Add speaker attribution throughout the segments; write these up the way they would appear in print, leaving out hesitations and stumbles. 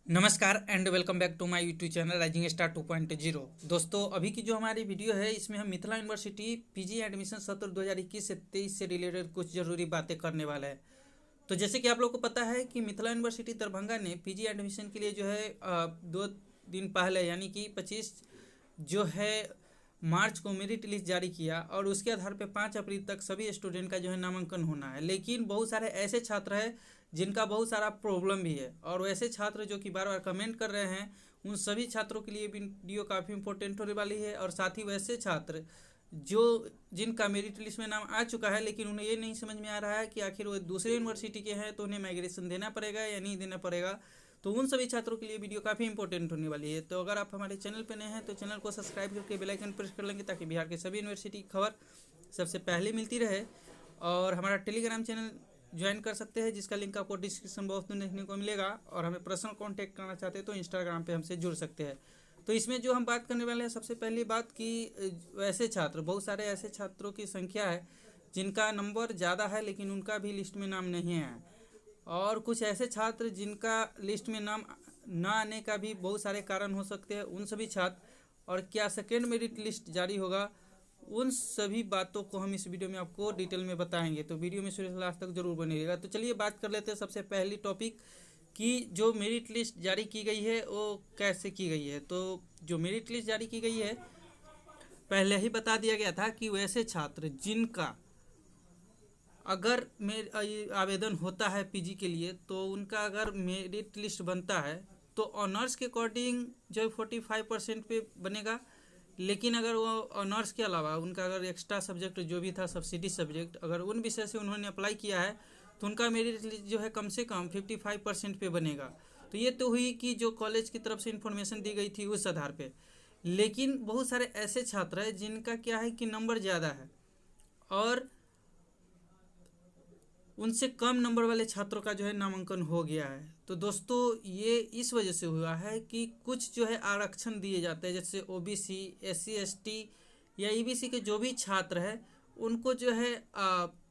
Speaker 1: नमस्कार and welcome back to my YouTube channel rising star 2.0। दोस्तों, अभी की जो हमारी वीडियो है इसमें हम मिथिला यूनिवर्सिटी पीजी एडमिशन सत्र 2021 से 23 से रिलेटेड कुछ ज़रूरी बातें करने वाले हैं। तो जैसे कि आप लोग को पता है कि मिथिला यूनिवर्सिटी दरभंगा ने पीजी एडमिशन के लिए जो है 2 दिन पहले यानी कि 25 जो है मार्च को मेरिट लिस्ट जारी किया और उसके आधार पे 5 अप्रैल तक सभी स्टूडेंट का जो है नामांकन होना है। लेकिन बहुत सारे ऐसे छात्र हैं जिनका बहुत सारा प्रॉब्लम भी है और वैसे छात्र जो कि बार बार कमेंट कर रहे हैं, उन सभी छात्रों के लिए वीडियो काफ़ी इंपॉर्टेंट होने वाली है। और साथ ही वैसे छात्र जो जिनका मेरिट लिस्ट में नाम आ चुका है लेकिन उन्हें ये नहीं समझ में आ रहा है कि आखिर वो दूसरे यूनिवर्सिटी के हैं तो उन्हें माइग्रेशन देना पड़ेगा या नहीं देना पड़ेगा, तो उन सभी छात्रों के लिए वीडियो काफ़ी इंपॉर्टेंट होने वाली है। तो अगर आप हमारे चैनल पर नए हैं तो चैनल को सब्सक्राइब करके बेल आइकन प्रेस कर लेंगे ताकि बिहार के सभी यूनिवर्सिटी की खबर सबसे पहले मिलती रहे। और हमारा टेलीग्राम चैनल ज्वाइन कर सकते हैं जिसका लिंक आपको डिस्क्रिप्शन बॉक्स में देखने को मिलेगा। और हमें पर्सनल कांटेक्ट करना चाहते हैं तो इंस्टाग्राम पे हमसे जुड़ सकते हैं। तो इसमें जो हम बात करने वाले हैं, सबसे पहली बात कि वैसे छात्र, बहुत सारे ऐसे छात्रों की संख्या है जिनका नंबर ज़्यादा है लेकिन उनका भी लिस्ट में नाम नहीं है। और कुछ ऐसे छात्र जिनका लिस्ट में नाम ना आने का भी बहुत सारे कारण हो सकते हैं, उन सभी छात्र और क्या सेकेंड मेरिट लिस्ट जारी होगा, उन सभी बातों को हम इस वीडियो में आपको डिटेल में बताएंगे। तो वीडियो में शुरू से लास्ट तक जरूर बनिएगा। तो चलिए बात कर लेते हैं सबसे पहली टॉपिक कि जो मेरिट लिस्ट जारी की गई है वो कैसे की गई है। तो जो मेरिट लिस्ट जारी की गई है, पहले ही बता दिया गया था कि वैसे छात्र जिनका अगर आवेदन होता है पीजी के लिए तो उनका अगर मेरिट लिस्ट बनता है तो ऑनर्स के अकॉर्डिंग जो 45% पे बनेगा। लेकिन अगर वो ऑनर्स के अलावा उनका अगर एक्स्ट्रा सब्जेक्ट जो भी था, सब्सिडी सब्जेक्ट, अगर उन विषय से उन्होंने अप्लाई किया है तो उनका मेरिट लिस्ट जो है कम से कम 55% पे बनेगा। तो ये तो हुई कि जो कॉलेज की तरफ से इन्फॉर्मेशन दी गई थी उस आधार पे। लेकिन बहुत सारे ऐसे छात्र हैं जिनका क्या है कि नंबर ज़्यादा है और उनसे कम नंबर वाले छात्रों का जो है नामांकन हो गया है। तो दोस्तों, ये इस वजह से हुआ है कि कुछ जो है आरक्षण दिए जाते हैं, जैसे ओबीसी, एससी, एसटी या ईबीसी के जो भी छात्र हैं उनको जो है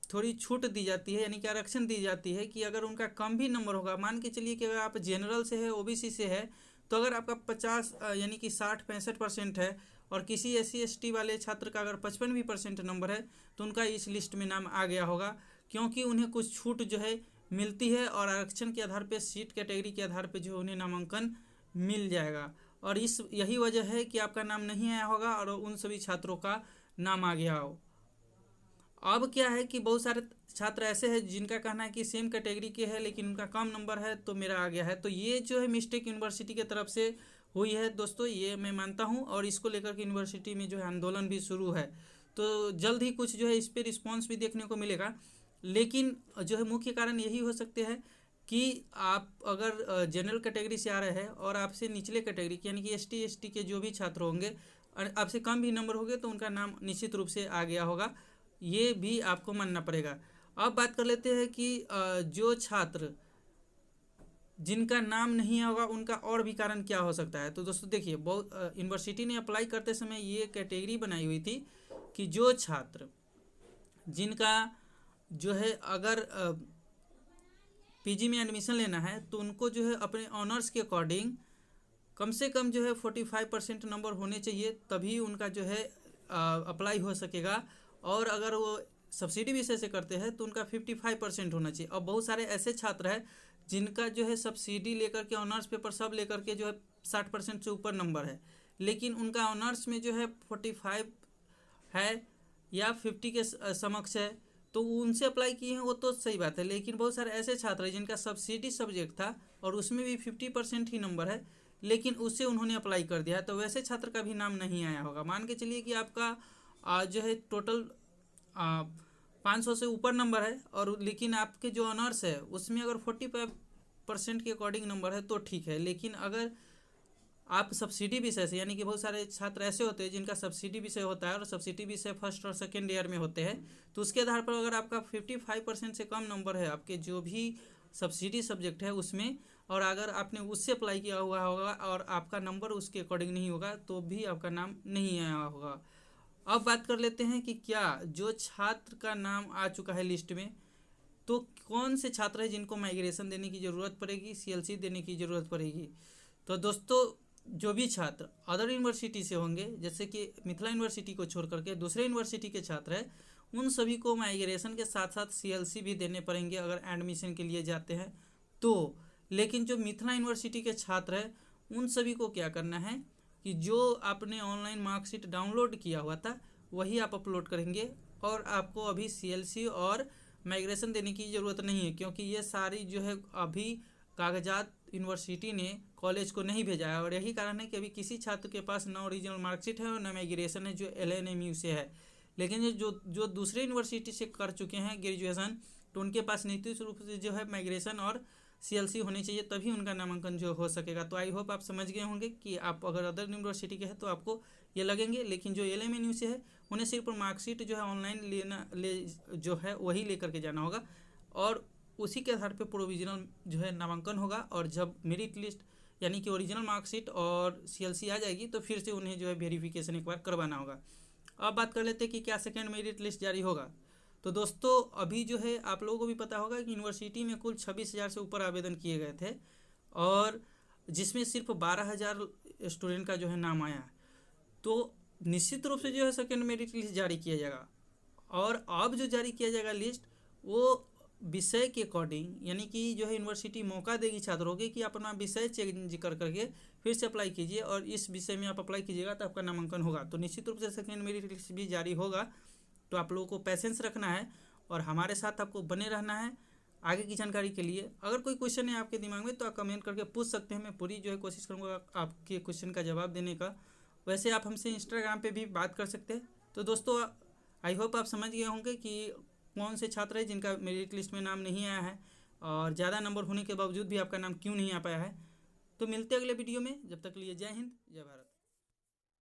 Speaker 1: थोड़ी छूट दी जाती है, यानी कि आरक्षण दी जाती है कि अगर उनका कम भी नंबर होगा, मान के चलिए कि अगर आप जनरल से है, ओबीसी से है, तो अगर आपका 50 यानी कि 60-65% है और किसी एससी एसटी वाले छात्र का अगर 55% नंबर है तो उनका इस लिस्ट में नाम आ गया होगा, क्योंकि उन्हें कुछ छूट जो है मिलती है और आरक्षण के आधार पे, सीट कैटेगरी के आधार पे जो है उन्हें नामांकन मिल जाएगा। और इस यही वजह है कि आपका नाम नहीं आया होगा और उन सभी छात्रों का नाम आ गया हो। अब क्या है कि बहुत सारे छात्र ऐसे हैं जिनका कहना है कि सेम कैटेगरी के हैं लेकिन उनका कम नंबर है तो मेरा आ गया है। तो ये जो है मिस्टेक यूनिवर्सिटी की तरफ से हुई है दोस्तों, ये मैं मानता हूँ। और इसको लेकर के यूनिवर्सिटी में जो है आंदोलन भी शुरू है, तो जल्द ही कुछ जो है इस पर रिस्पॉन्स भी देखने को मिलेगा। लेकिन जो है मुख्य कारण यही हो सकते हैं कि आप अगर जनरल कैटेगरी से आ रहे हैं और आपसे निचले कैटेगरी यानी कि एसटी एसटी के जो भी छात्र होंगे और आपसे कम भी नंबर होंगे तो उनका नाम निश्चित रूप से आ गया होगा, ये भी आपको मानना पड़ेगा। अब बात कर लेते हैं कि जो छात्र जिनका नाम नहीं होगा उनका और भी कारण क्या हो सकता है। तो दोस्तों देखिए, बहुत यूनिवर्सिटी ने अप्लाई करते समय ये कैटेगरी बनाई हुई थी कि जो छात्र जिनका जो है अगर पीजी में एडमिशन लेना है तो उनको जो है अपने ऑनर्स के अकॉर्डिंग कम से कम जो है 45% नंबर होने चाहिए, तभी उनका जो है अप्लाई हो सकेगा। और अगर वो सब्सिडी विषय से करते हैं तो उनका 55% होना चाहिए। और बहुत सारे ऐसे छात्र हैं जिनका जो है सब्सिडी लेकर के, ऑनर्स पेपर सब लेकर के जो है 60% से ऊपर नंबर है, लेकिन उनका ऑनर्स में जो है 45 है या 50 के समक्ष है, तो उनसे अप्लाई किए हैं वो तो सही बात है। लेकिन बहुत सारे ऐसे छात्र हैं जिनका सब्सिडी सब्जेक्ट था और उसमें भी 50% ही नंबर है, लेकिन उससे उन्होंने अप्लाई कर दिया है, तो वैसे छात्र का भी नाम नहीं आया होगा। मान के चलिए कि आपका जो है टोटल 500 से ऊपर नंबर है और लेकिन आपके जो ऑनर्स है उसमें अगर 45% के अकॉर्डिंग नंबर है तो ठीक है। लेकिन अगर आप सब्सिडी विषय से, यानी कि बहुत सारे छात्र ऐसे होते हैं जिनका सब्सिडी विषय होता है और सब्सिडी विषय फर्स्ट और सेकेंड ईयर में होते हैं, तो उसके आधार पर अगर आपका 55% से कम नंबर है आपके जो भी सब्सिडी सब्जेक्ट है उसमें, और अगर आपने उससे अप्लाई किया हुआ होगा और आपका नंबर उसके अकॉर्डिंग नहीं होगा तो भी आपका नाम नहीं आया होगा। अब बात कर लेते हैं कि क्या जो छात्र का नाम आ चुका है लिस्ट में तो कौन से छात्र हैं जिनको माइग्रेशन देने की ज़रूरत पड़ेगी, सीएलसी देने की ज़रूरत पड़ेगी। तो दोस्तों जो भी छात्र अदर यूनिवर्सिटी से होंगे, जैसे कि मिथिला यूनिवर्सिटी को छोड़ करके दूसरे यूनिवर्सिटी के छात्र हैं, उन सभी को माइग्रेशन के साथ साथ सीएलसी भी देने पड़ेंगे अगर एडमिशन के लिए जाते हैं तो। लेकिन जो मिथिला यूनिवर्सिटी के छात्र हैं उन सभी को क्या करना है कि जो आपने ऑनलाइन मार्कशीट डाउनलोड किया हुआ था वही आप अपलोड करेंगे, और आपको अभी सीएलसी और माइग्रेशन देने की ज़रूरत नहीं है, क्योंकि ये सारी जो है अभी कागजात यूनिवर्सिटी ने कॉलेज को नहीं भेजा है। और यही कारण है कि अभी किसी छात्र के पास ना ओरिजिनल मार्कशीट है और ना माइग्रेशन है जो LNMU से है। लेकिन ये जो दूसरे यूनिवर्सिटी से कर चुके हैं ग्रेजुएशन, तो उनके पास निश्चित रूप से जो है माइग्रेशन और सीएलसी होनी चाहिए, तभी उनका नामांकन जो हो सकेगा। तो आई होप आप समझ गए होंगे कि आप अगर अदर यूनिवर्सिटी के हैं तो आपको ये लगेंगे, लेकिन जो LMNU से है उन्हें सिर्फ मार्कशीट जो है ऑनलाइन जो है वही लेकर के जाना होगा, और उसी के आधार पर प्रोविजनल जो है नामांकन होगा। और जब मेरिट लिस्ट यानी कि ओरिजिनल मार्कशीट और सीएलसी आ जाएगी तो फिर से उन्हें जो है वेरिफिकेशन एक बार करवाना होगा। अब बात कर लेते हैं कि क्या सेकेंड मेरिट लिस्ट जारी होगा। तो दोस्तों अभी जो है आप लोगों को भी पता होगा कि यूनिवर्सिटी में कुल 26,000 से ऊपर आवेदन किए गए थे, और जिसमें सिर्फ 12,000 स्टूडेंट का जो है नाम आया। तो निश्चित रूप से जो है सेकेंड मेरिट लिस्ट जारी किया जाएगा, और अब जो जारी किया जाएगा लिस्ट वो विषय के अकॉर्डिंग, यानी कि जो है यूनिवर्सिटी मौका देगी छात्रों को कि अपना विषय चेंज कर करके फिर से अप्लाई कीजिए, और इस विषय में आप अप्लाई कीजिएगा तो आपका नामांकन होगा। तो निश्चित रूप से सेकेंड मेरिट लिस्ट भी जारी होगा। तो आप लोगों को पैसेंस रखना है और हमारे साथ आपको बने रहना है आगे की जानकारी के लिए। अगर कोई क्वेश्चन है आपके दिमाग में तो आप कमेंट करके पूछ सकते हैं, मैं पूरी जो है कोशिश करूँगा आपके क्वेश्चन का जवाब देने का। वैसे आप हमसे इंस्टाग्राम पे भी बात कर सकते हैं। तो दोस्तों आई होप आप समझ गए होंगे कि कौन से छात्र हैं जिनका मेरिट लिस्ट में नाम नहीं आया है, और ज़्यादा नंबर होने के बावजूद भी आपका नाम क्यों नहीं आ पाया है। तो मिलते हैं अगले वीडियो में, जब तक के लिए जय हिंद जय भारत।